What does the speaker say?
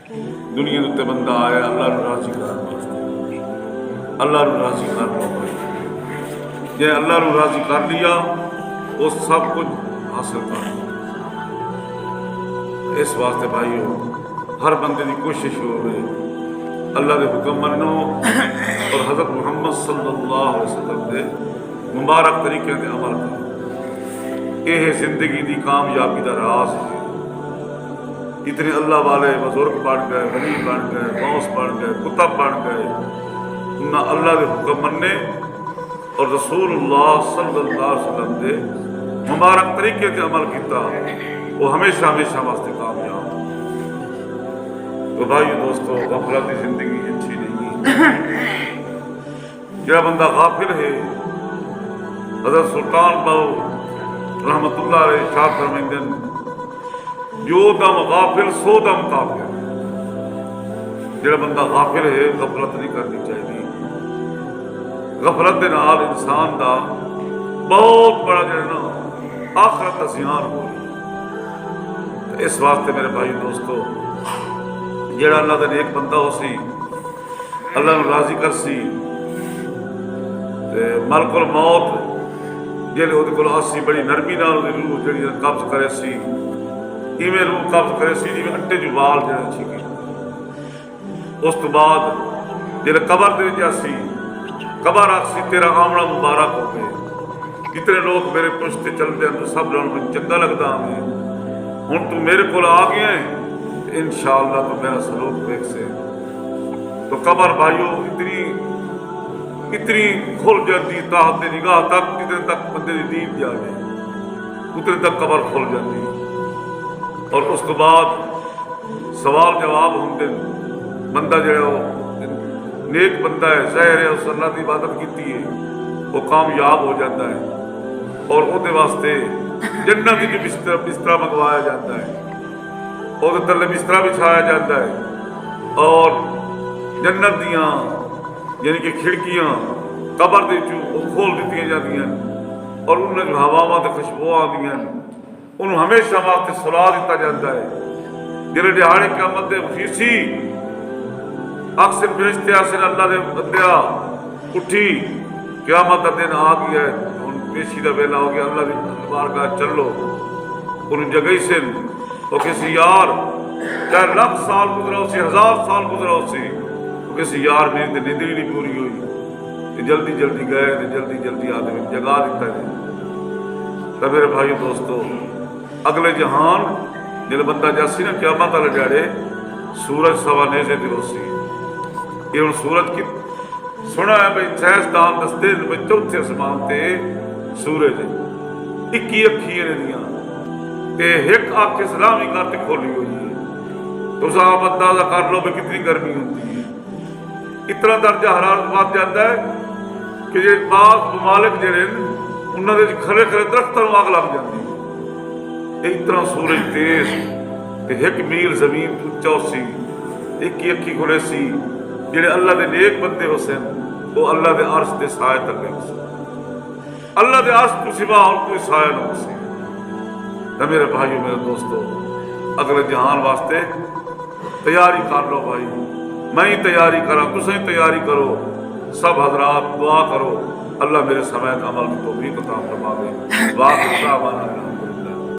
دنیا کے بندہ آیا اللہ نو راضی کرنے واسطے، اللہ نو راضی کر لو بھائی، جے اللہ نو راضی کر لیا وہ سب کچھ حاصل کر لیا۔ اس واسطے بھائیو ہر بندے کی کوشش ہوئے اللہ کے حکم منو اور حضرت محمد صلی اللہ علیہ وسلم کے مبارک طریقے سے عمل کرو۔ یہ زندگی کی کامیابی کا راز ہے۔ اتنے اللہ والے بزرگ بن گئے، ولی بن گئے، غوث بن گئے، کتب بن گئے، انہیں اللہ کے حکم مننے اور رسول اللہ صلی اللہ علیہ وسلم کے مبارک طریقے سے عمل کیتا، وہ ہمیشہ ہمیشہ واسطے کامیاب۔ تو بھائی دوستو غفلت کی زندگی اچھی نہیں۔ جڑا بندہ غافل ہے، حضرت سلطان بہو رحمت اللہ علیہ ارشاد فرمائندے جو دم غافل سو دم کافر۔ جڑا بندہ غافل ہے غفلت نہیں کرنی چاہیے۔ غفلت دے نال انسان دا بہت بڑا جڑا آخرت کا زیان ہو رہی۔ اس واسطے میرے بھائی دوستو جڑا اللہ دا نیک بندہ ہو سی، اللہ نو راضی کر سی، ملک الموت جیلے وہ کول آسی بڑی نرمی نال روح جڑی قبض کرے سی، ایویں روح قبض کرے سی جیویں اٹے جو وال جڑے چھکی۔ اس تو بعد جیلے قبر دے وچ آسی، قبر آخسی تیرا آمنا مبارک ہو گئے، کتنے لوگ میرے پشتے چلتے ہیں تو سب لوگوں کو چنگا لگتا ہمیں، ہن تو میرے کول آ گئے ہیں انشاءاللہ تو میرا سلوک دیکھ سے۔ تو قبر بھائیو اتنی کھل جاتی تاحت نگاہ تک، جتنے تک بندے دی دید جائے اتنے تک قبر کھل جاتی، اور اس کے بعد سوال جواب ہوندے۔ بندہ جڑا نیک بندہ ہے، ظاہر ہے اس اللہ کی عبادت کیتی ہے، وہ کامیاب ہو جاتا ہے، اور وہ واسطے جنت کی بستر منگوایا جاتا ہے، وہ تلے بستر بچھایا جاتا ہے، اور جنت دیاں یعنی کہ کھڑکیاں قبر دے وہ کھول دیتی جاتی ہیں، اور انہیں جو ہواواں تے خوشبو آتی ہیں انہوں ہمیشہ واسطے سلا دیتا جاتا ہے۔ جلے دہاڑے قیامت دے خیسی اکثر فرشتے آسن اللہ دے بندیا اٹھی قیامت کا دن آ گیا ہے، ہن پیشی دا ویلا ہو گیا، اللہ دی بارگاہ چلو۔ انہوں جگہ سن وہ کسی یار چاہے لاکھ سال گزرا ہو سی، 1000 سال گزرا ہو سی، کسی یار میری تے نیند نہیں پوری ہوئی، جلدی جلدی گئے تے جلدی جلدی آدمی جگا دیتا ہے۔ تو میرے بھائی دوستو اگلے جہان جل بندہ جاسی نا قیامت والے ڈیڑے سورج سوا نیزے تے ہوسی۔ یہ ہن سورج کی سنا ہے بھائی سائنسدان دستے بھائی چوتھے آسمان تے سورج 21 اکھیاں دیاں تے ایک اکھ اسلامی کر تے کھولی ہوئی ہے۔ تو آپ اندازہ کر لو کہ کتنی گرمی ہوتی ہے، اتنا درجہ حرارت بات جاتا ہے کہ یہ بعض ممالک جڑے انہوں نے کھڑے کھڑے درختوں میں آگ لگ جاتی ہے۔ اتنا سورج تیز کہ 1 میل زمین اچا سی، 21 اکھی کھلے سی، جڑے اللہ دے نیک بندے ہو سن وہ اللہ دے عرش دے سائے تک گئے سن، اللہ دے عرش تو سوا اور کوئی سایہ نہ ہو سی۔ تو میرے بھائیو میرے دوستو اگلے جہان واسطے تیاری کر لو بھائی، میں ہی تیاری کرا، تسیں تیاری کرو، سب حضرات دعا کرو اللہ میرے سمیت عمل کی توفیق عطا فرماوے۔ واقعہ